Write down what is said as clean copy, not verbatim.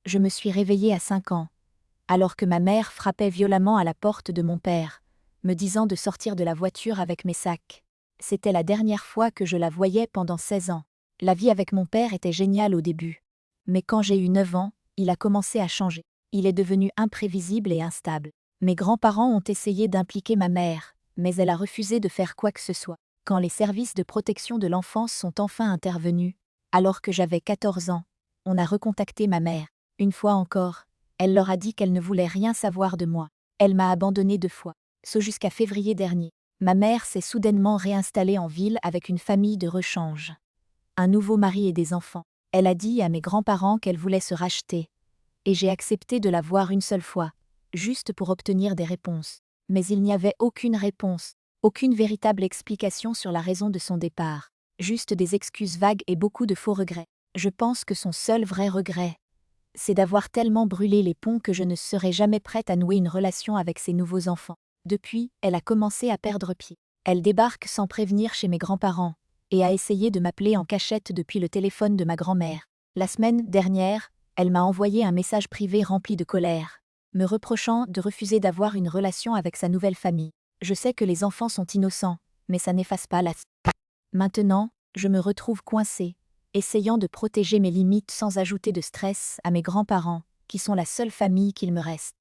Je me suis réveillée à 5 ans, alors que ma mère frappait violemment à la porte de mon père, me disant de sortir de la voiture avec mes sacs. C'était la dernière fois que je la voyais pendant 16 ans. La vie avec mon père était géniale au début. Mais quand j'ai eu 9 ans, il a commencé à changer. Il est devenu imprévisible et instable. Mes grands-parents ont essayé d'impliquer ma mère, mais elle a refusé de faire quoi que ce soit. Quand les services de protection de l'enfance sont enfin intervenus, alors que j'avais 14 ans, on a recontacté ma mère. Une fois encore, elle leur a dit qu'elle ne voulait rien savoir de moi. Elle m'a abandonnée 2 fois. Ce jusqu'à février dernier. Ma mère s'est soudainement réinstallée en ville avec une famille de rechange. Un nouveau mari et des enfants. Elle a dit à mes grands-parents qu'elle voulait se racheter. Et j'ai accepté de la voir une seule fois, juste pour obtenir des réponses. Mais il n'y avait aucune réponse, aucune véritable explication sur la raison de son départ. Juste des excuses vagues et beaucoup de faux regrets. Je pense que son seul vrai regret, c'est d'avoir tellement brûlé les ponts que je ne serai jamais prête à nouer une relation avec ses nouveaux enfants. Depuis, elle a commencé à perdre pied. Elle débarque sans prévenir chez mes grands-parents, et a essayé de m'appeler en cachette depuis le téléphone de ma grand-mère. La semaine dernière, elle m'a envoyé un message privé rempli de colère, me reprochant de refuser d'avoir une relation avec sa nouvelle famille. Je sais que les enfants sont innocents, mais ça n'efface pas la... Maintenant, je me retrouve coincée, essayant de protéger mes limites sans ajouter de stress à mes grands-parents, qui sont la seule famille qu'il me reste.